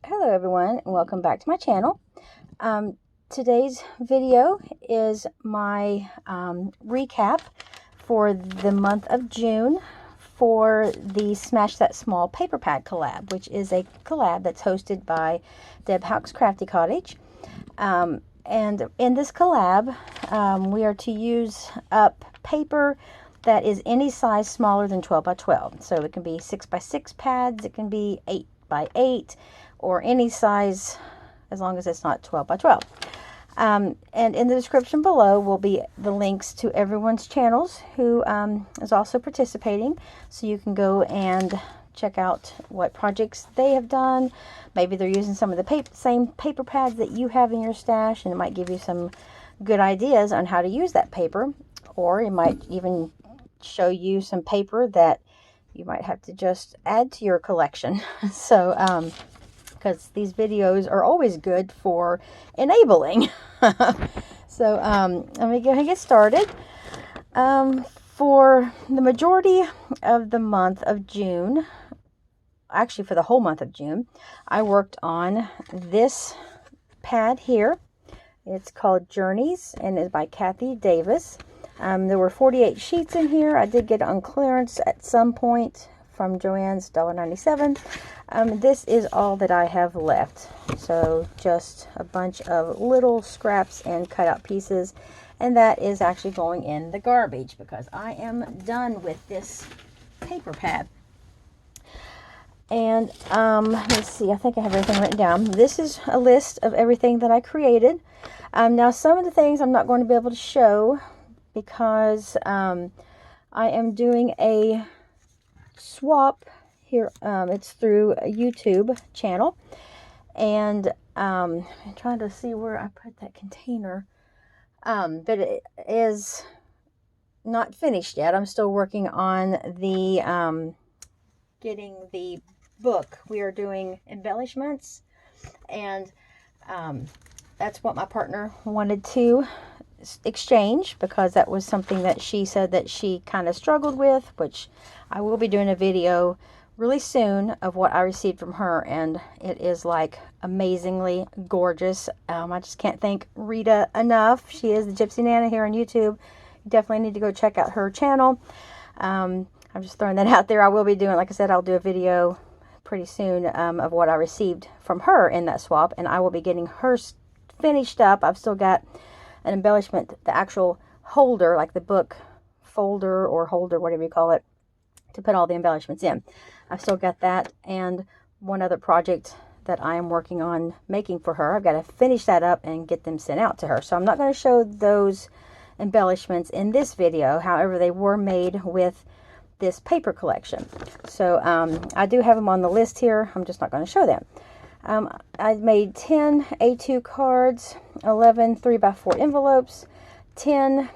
Hello everyone and welcome back to my channel. Today's video is my recap for the month of June for the Smash That Small paper pad collab, which is a collab that's hosted by Houck's Crafty Cottage. And in this collab, we are to use up paper that is any size smaller than 12 by 12. So it can be 6 by 6 pads, it can be 8 by 8, or any size as long as it's not 12 by 12. And in the description below will be the links to everyone's channels who is also participating, so you can go and check out what projects they have done. Maybe they're using some of the same paper pads that you have in your stash, and it might give you some good ideas on how to use that paper, or it might even show you some paper that you might have to just add to your collection. So because these videos are always good for enabling. So let me go ahead and get started. For the majority of the month of June, actually for the whole month of June, I worked on this pad here. It's called Journeys and is by Kathy Davis. There were 48 sheets in here. I did get it on clearance at some point from Joann's $1.97. This is all that I have left. So just a bunch of little scraps and cutout pieces. And that is actually going in the garbage because I am done with this paper pad. And let's see, I think I have everything written down. This is a list of everything that I created. Now some of the things I'm not going to be able to show because I am doing a swap here. It's through a YouTube channel, and I'm trying to see where I put that container, but it is not finished yet. I'm still working on the getting the book. We are doing embellishments, and that's what my partner wanted to exchange because that was something that she said that she kind of struggled with, which I will be doing a video really soon of what I received from her, and it is like amazingly gorgeous. I just can't thank Rita enough. She is the Gypsy Nana here on YouTube. You definitely need to go check out her channel. I'm just throwing that out there. I will be doing, like I said, I'll do a video pretty soon of what I received from her in that swap, and I will be getting hers finished up. I've still got an embellishment, the actual holder, like the book folder or holder, whatever you call it, to put all the embellishments in. I've still got that and one other project that I am working on making for her. I've got to finish that up and get them sent out to her. So I'm not going to show those embellishments in this video. However, they were made with this paper collection. So I do have them on the list here. I'm just not going to show them. I made 10 A2 cards, 11 3x4 envelopes, 10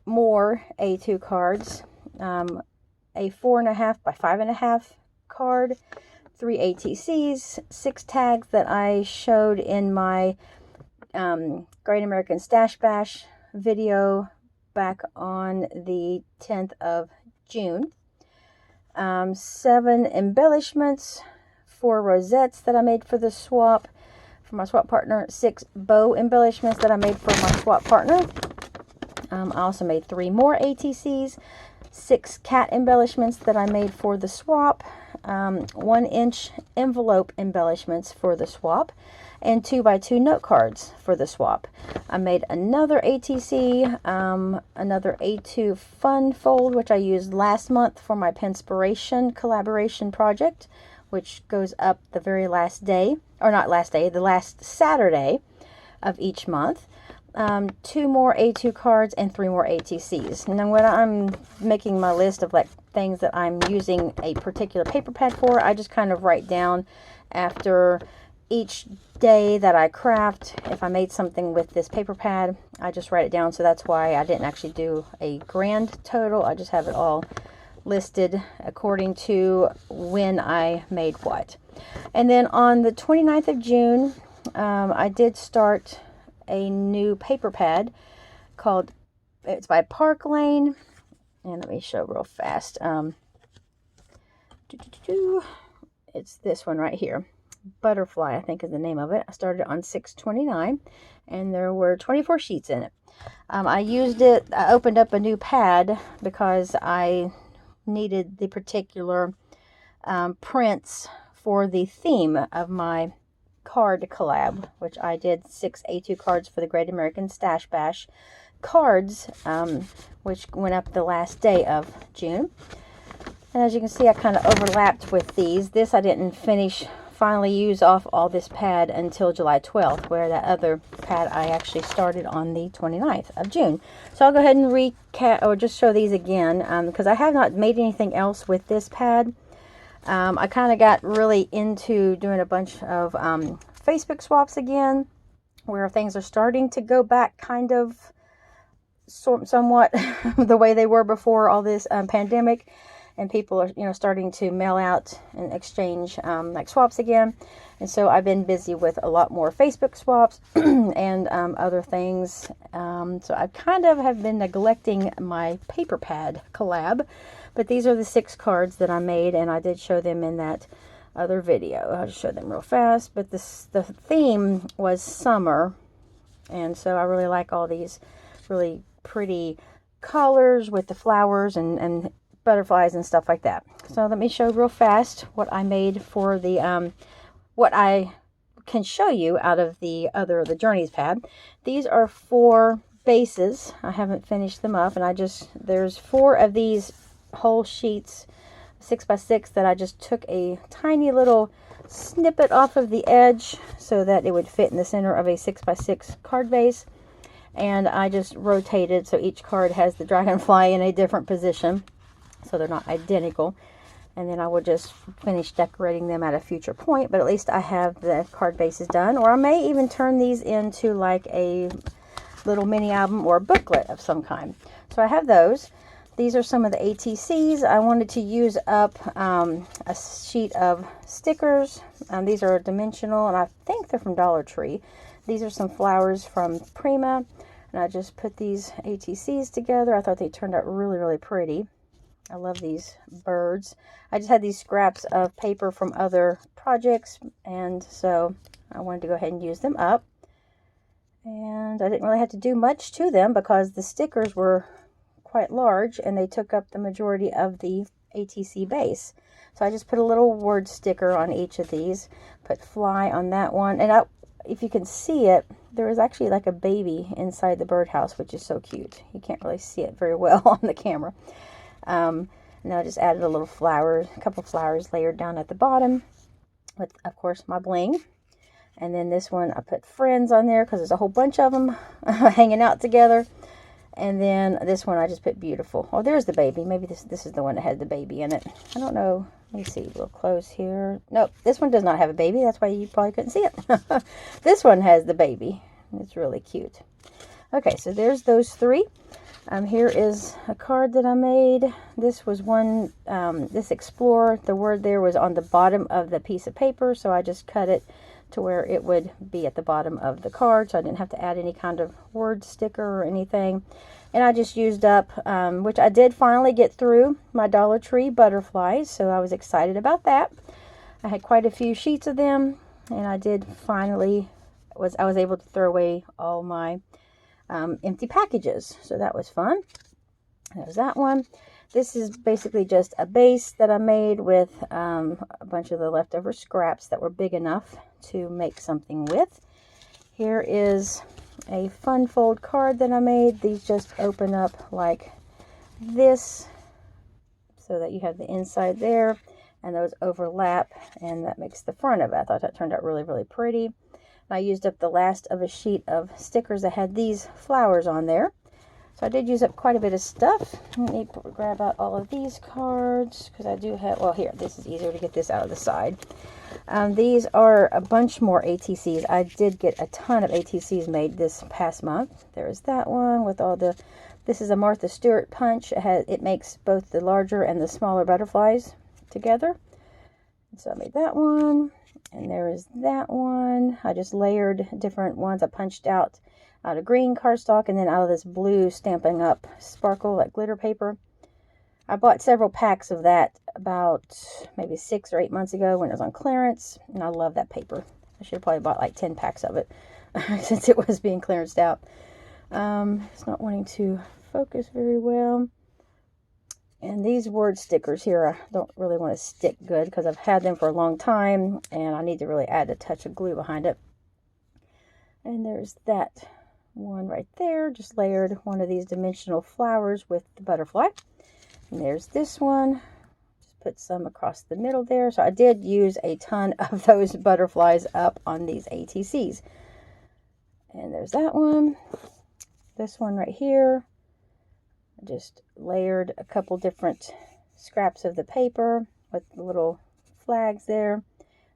more A2 cards, a 4.5 by 5.5 card, 3 ATCs, 6 tags that I showed in my Great American Stash Bash video back on the 10th of June, 7 embellishments, 4 rosettes that I made for the swap for my swap partner, 6 bow embellishments that I made for my swap partner. I also made 3 more ATCs, 6 cat embellishments that I made for the swap, 1-inch envelope embellishments for the swap, and 2x2 note cards for the swap. I made another ATC, another A2 fun fold, which I used last month for my Penspiration collaboration project, which goes up the very last day, or not last day, the last Saturday of each month. 2 more A2 cards and 3 more ATCs. And then when I'm making my list of like things that I'm using a particular paper pad for, I just kind of write down after each day that I craft, if I made something with this paper pad, I just write it down. So that's why I didn't actually do a grand total. I just have it all listed according to when I made what. And then on the 29th of June, I did start a new paper pad called, it's by Park Lane, and let me show real fast. It's this one right here. Butterfly, I think is the name of it. I started on 6/29, and there were 24 sheets in it. I used it, I opened up a new pad because I needed the particular prints for the theme of my card collab, which I did 6 A2 cards for the Great American Stash Bash cards, which went up the last day of June. And as you can see, I kind of overlapped with these. This I didn't finally use off all this pad until July 12th, where that other pad I actually started on the 29th of June. So I'll go ahead and recap, or just show these again, because I have not made anything else with this pad. I kind of got really into doing a bunch of Facebook swaps again, where things are starting to go back kind of somewhat the way they were before all this pandemic. And people are, starting to mail out and exchange like swaps again. And so I've been busy with a lot more Facebook swaps and other things. So I kind of have been neglecting my paper pad collab. But these are the 6 cards that I made, and I did show them in that other video. I'll just show them real fast. But the theme was summer. And so I really like all these really pretty colors with the flowers and butterflies and stuff like that. So let me show real fast what I made for the what I can show you out of the Journeys pad. These are 4 bases. I haven't finished them up, and there's 4 of these whole sheets 6x6 that I just took a tiny little snippet off of the edge so that it would fit in the center of a 6x6 card base, and I just rotated so each card has the dragonfly in a different position, so they're not identical. And then I will just finish decorating them at a future point, but at least I have the card bases done. Or I may even turn these into like a little mini album or a booklet of some kind. So I have those. These are some of the ATCs. I wanted to use up a sheet of stickers. These are dimensional, and I think they're from Dollar Tree. These are some flowers from Prima, and I just put these ATCs together. I thought they turned out really, really pretty. I love these birds. I just had these scraps of paper from other projects, and so I wanted to go ahead and use them up. And I didn't really have to do much to them because the stickers were quite large and they took up the majority of the ATC base. So I just put a little word sticker on each of these, put fly on that one, and if you can see it, there is actually like a baby inside the birdhouse, which is so cute. You can't really see it very well on the camera. And I just added a little flower, a couple flowers layered down at the bottom with, of course, my bling. And then this one, I put friends on there because there's a whole bunch of them hanging out together. And then this one, I just put beautiful. Oh, there's the baby. Maybe this is the one that had the baby in it. I don't know. Let me see real close here. Nope, this one does not have a baby. That's why you probably couldn't see it. This one has the baby. It's really cute. Okay, so there's those 3. Here is a card that I made. This was one, this Explorer, the word there was on the bottom of the piece of paper, so I just cut it to where it would be at the bottom of the card, so I didn't have to add any kind of word sticker or anything. And I just used up, which I did finally get through, my Dollar Tree butterflies, so I was excited about that. I had quite a few sheets of them, and I did finally, I was able to throw away all my empty packages, so that was fun. There's that one. This is basically just a base that I made with a bunch of the leftover scraps that were big enough to make something with. Here is a fun fold card that I made. These just open up like this so that you have the inside there and those overlap, and that makes the front of it. I thought that turned out really, really pretty. I used up the last of a sheet of stickers that had these flowers on there. So I did use up quite a bit of stuff. Let me grab out all of these cards because I do have, well, here, this is easier to get this out of the side. These are a bunch more ATCs. I did get a ton of ATCs made this past month. There's that one with all the, this is a Martha Stewart punch. It makes both the larger and the smaller butterflies together. So I made that one. And there is that one. I just layered different ones. I punched out a green cardstock and then out of this blue Stampin' Up! Sparkle, like glitter paper. I bought several packs of that about maybe 6 or 8 months ago when it was on clearance, and I love that paper. I should have probably bought like 10 packs of it since it was being clearanced out. It's not wanting to focus very well. And these word stickers here, I don't really want to stick good because I've had them for a long time, and I need to really add a touch of glue behind it. And there's that one right there, just layered one of these dimensional flowers with the butterfly. And there's this one, just put some across the middle there. So I did use a ton of those butterflies up on these ATCs. And there's that one. This one right here, I just layered a couple different scraps of the paper with the little flags there.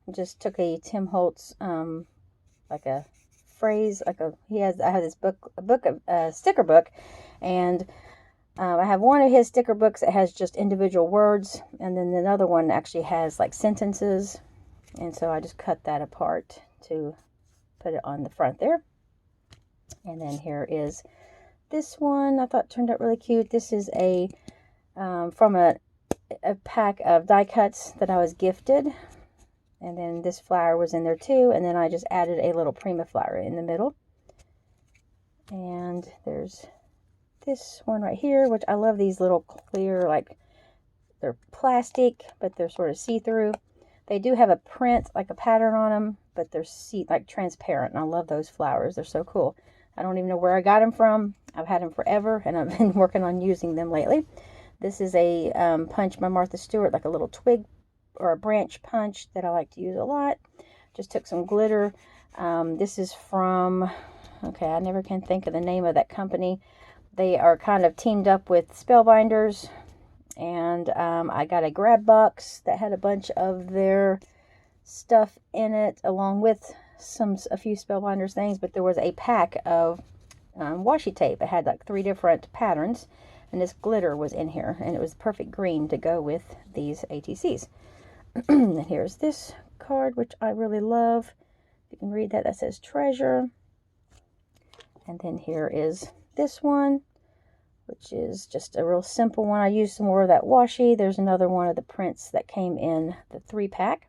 And just took a Tim Holtz, like a phrase, like I have this sticker book, and I have one of his sticker books that has just individual words, and then another one actually has like sentences, and so I just cut that apart to put it on the front there. And then here is this one I thought turned out really cute. This is a from a pack of die cuts that I was gifted, and then this flower was in there too, and then I just added a little prima flower in the middle. And there's this one right here, which I love these little clear, like they're plastic, but they're sort of see-through. They do have a print, like a pattern on them, but they're like transparent, and I love those flowers. They're so cool. I don't even know where I got them from. I've had them forever, and I've been working on using them lately. This is a punch by Martha Stewart, like a little twig or a branch punch that I like to use a lot. Just took some glitter. This is from, okay, I never can think of the name of that company. They are kind of teamed up with Spellbinders, and I got a grab box that had a bunch of their stuff in it, along with a few Spellbinders things, but there was a pack of washi tape. It had like 3 different patterns, and this glitter was in here, and it was perfect green to go with these ATCs. And here's this card, which I really love. You can read that. That says treasure. And then here is this one, which is just a real simple one. I used some more of that washi. There's another one of the prints that came in the 3-pack.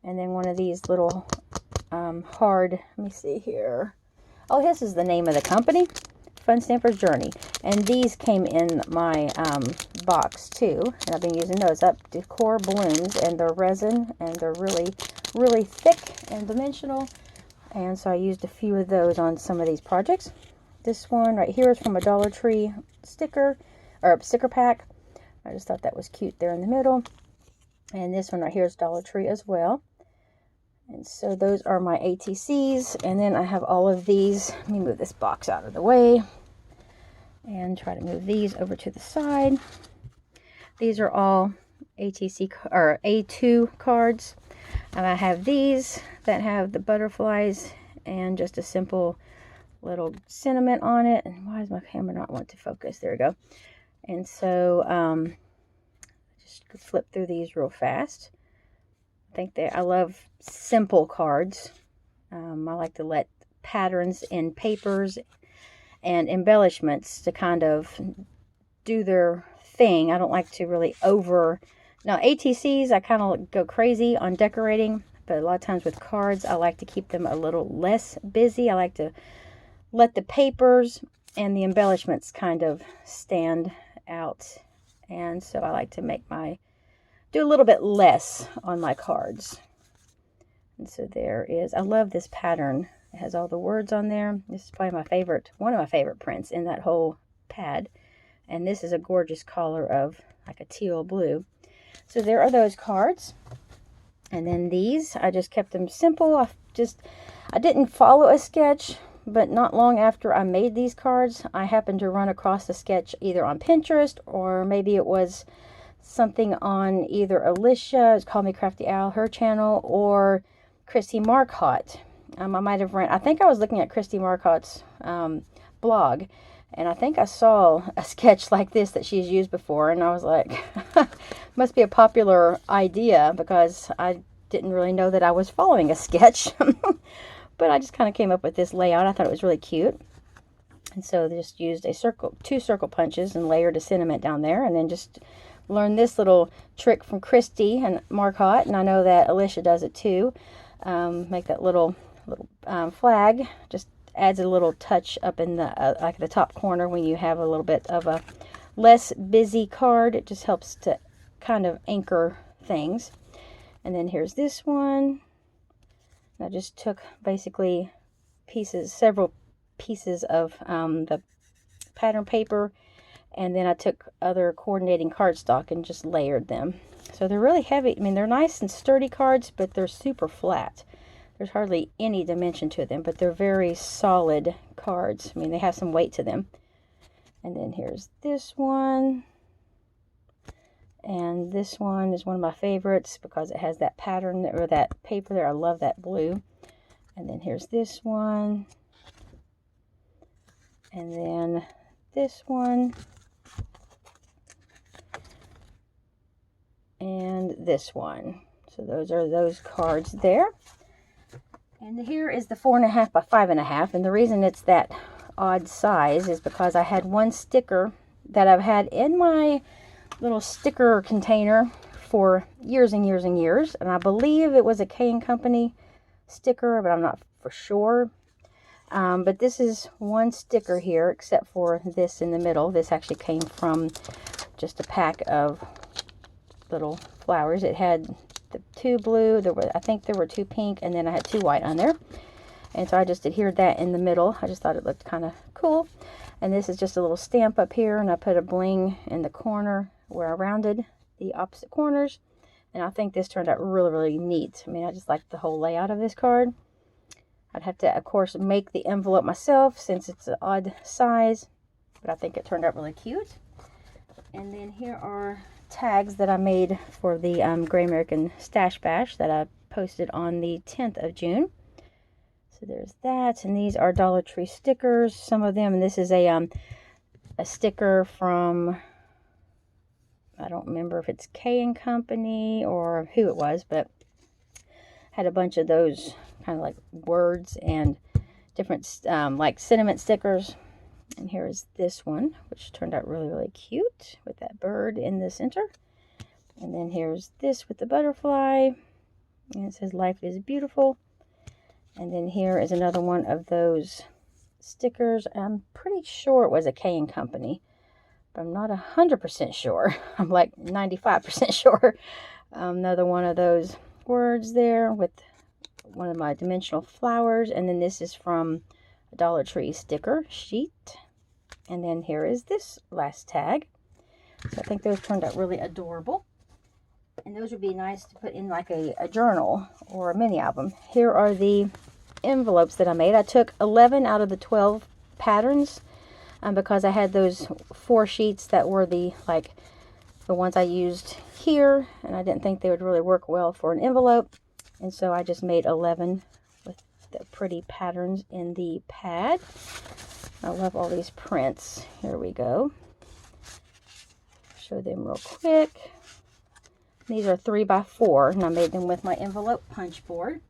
And then one of these little hard, let me see here. Oh, this is the name of the company, Fun Stamper's Journey. And these came in my box too. And I've been using those up decor balloons, and they're resin, and they're really, really thick and dimensional. And so I used a few of those on some of these projects. This one right here is from a Dollar Tree sticker pack. I just thought that was cute there in the middle. And this one right here is Dollar Tree as well. And so those are my ATCs. And then I have all of these. Let me move this box out of the way and try to move these over to the side. These are all ATC or A2 cards. And I have these that have the butterflies and just a simple little sentiment on it. And why does my camera not want to focus? There we go. And so just flip through these real fast. I love simple cards. I like to let patterns in papers and embellishments to kind of do their thing. I don't like to really now ATCs, I kind of go crazy on decorating, but a lot of times with cards, I like to keep them a little less busy. I like to let the papers and the embellishments kind of stand out. And so I like to do a little bit less on my cards. And so there is, I love this pattern. It has all the words on there. This is probably one of my favorite prints in that whole pad. And this is a gorgeous color of like a teal blue. So there are those cards. And then these, I just kept them simple. I didn't follow a sketch, but not long after I made these cards, I happened to run across a sketch either on Pinterest, or maybe it was something on either Alicia, it's Call Me Crafty Owl, her channel, or Christy Marcotte. I think I was looking at Christy Marcotte's blog, and I think I saw a sketch like this that she's used before, and I was like, must be a popular idea, because I didn't really know that I was following a sketch. But I just kind of came up with this layout. I thought it was really cute. And so they just used two circle punches and layered a sentiment down there, and then just learned this little trick from Christy and Marcotte, and I know that Alicia does it too. Make that little flag, just adds a little touch up in the like the top corner when you have a little bit of a less busy card. It just helps to kind of anchor things. And then here's this one. I just took basically several pieces of the pattern paper, and then I took other coordinating cardstock and just layered them. So they're really heavy. I mean, they're nice and sturdy cards, but they're super flat. There's hardly any dimension to them, but they're very solid cards. I mean, they have some weight to them. And then here's this one. And this one is one of my favorites because it has that pattern or that paper there. I love that blue. And then here's this one. And then this one. And this one. So those are those cards there. And here is the 4.5 by 5.5. And the reason it's that odd size is because I had one sticker that I've had in my little sticker container for years and years and years. And I believe it was a K&Company sticker, but I'm not for sure. But this is one sticker here, except for this in the middle. This actually came from just a pack of little flowers. It had the 2 blue, I think there were 2 pink, and then I had 2 white on there. And so I just adhered that in the middle. I just thought it looked kind of cool. And this is just a little stamp up here, and I put a bling in the corner where I rounded the opposite corners. And I think this turned out really, really neat. I mean, I just like the whole layout of this card. I'd have to, of course, make the envelope myself since it's an odd size, but I think it turned out really cute. And then here are tags that I made for the Great American Stash Bash that I posted on the 10th of June. So there's that, and these are Dollar Tree stickers, some of them, and this is a sticker from, I don't remember if it's K&Company or who it was, but had a bunch of those kind of like words and different like sentiment stickers. And here is this one, which turned out really, really cute with that bird in the center. And then here's this with the butterfly, and it says life is beautiful. And then here is another one of those stickers. I'm pretty sure it was a K&Company, but I'm not 100% sure. I'm like 95% sure. Another one of those words there with one of my dimensional flowers. And then this is from a Dollar Tree sticker sheet. And then here is this last tag. So I think those turned out really adorable. And those would be nice to put in like a journal or a mini album. Here are the envelopes that I made. I took 11 out of the 12 patterns because I had those 4 sheets that were the ones I used here, and I didn't think they would really work well for an envelope. And so I just made 11 with the pretty patterns in the pad. I love all these prints. Here we go. Show them real quick. These are 3 by 4, and I made them with my envelope punch board.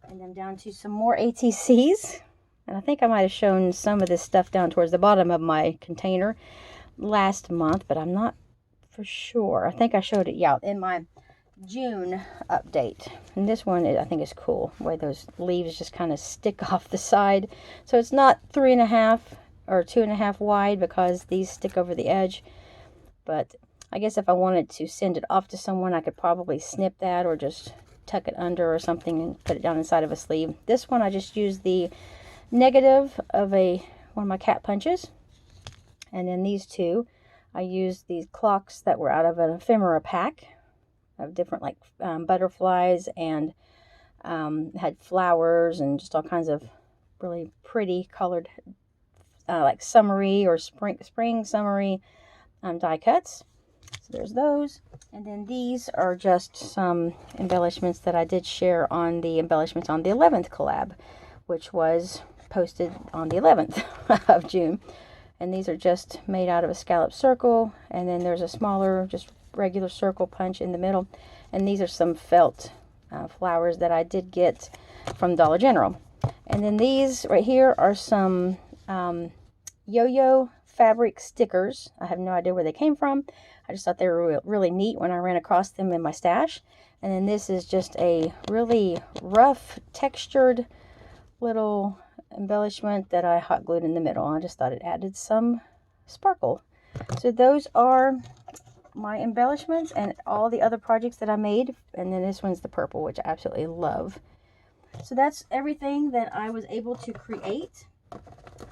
And then down to some more ATCs. And I think I might have shown some of this stuff down towards the bottom of my container last month, but I'm not for sure. I think I showed it, yeah, in my June update. And this one, I think, is cool. The way those leaves just kind of stick off the side. So it's not 3.5 or 2.5 wide because these stick over the edge. But I guess if I wanted to send it off to someone, I could probably snip that or just tuck it under or something and put it down inside of a sleeve. This one I just used the negative of one of my cat punches. And then these two, I used these clocks that were out of an ephemera pack of different like butterflies, and had flowers and just all kinds of really pretty colored like summery or spring summery die cuts. So there's those. And then these are just some embellishments that I did share on the embellishments on the 11th collab, which was posted on the 11th of June. And these are just made out of a scallop circle, and then there's a smaller just regular circle punch in the middle. And these are some felt flowers that I did get from Dollar General. And then these right here are some yo-yo fabric stickers. I have no idea where they came from. I just thought they were really neat when I ran across them in my stash. And then this is just a really rough, textured little embellishment that I hot glued in the middle. I just thought it added some sparkle. So those are my embellishments and all the other projects that I made. And then this one's the purple, which I absolutely love. So that's everything that I was able to create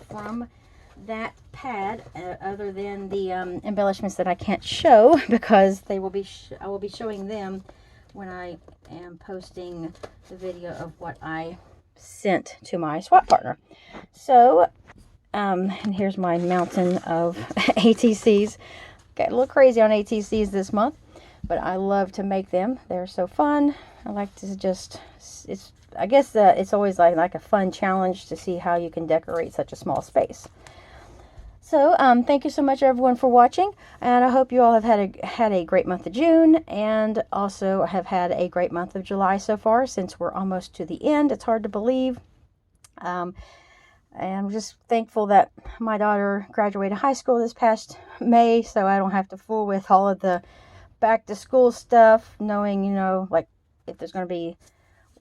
from that pad, other than the embellishments that I can't show because they will be I will be showing them when I am posting the video of what I sent to my swap partner. So and here's my mountain of ATCs. Got a little crazy on ATCs this month, but I love to make them. They're so fun. I like to just, I guess it's always like a fun challenge to see how you can decorate such a small space. So thank you so much everyone for watching, and I hope you all have had a great month of June, and also have had a great month of July so far, since we're almost to the end. It's hard to believe. And I'm just thankful that my daughter graduated high school this past May, so I don't have to fool with all of the back to school stuff, knowing, you know, like if there's going to be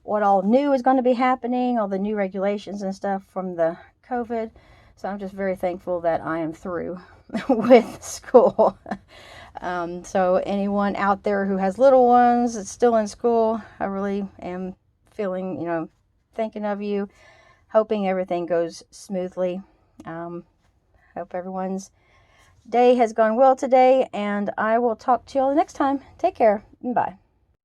what all new is going to be happening, all the new regulations and stuff from the COVID. So I'm just very thankful that I am through with school. So anyone out there who has little ones that's still in school, I really am feeling, you know, thinking of you, hoping everything goes smoothly. Hope everyone's day has gone well today, and I will talk to you all next time. Take care. Bye.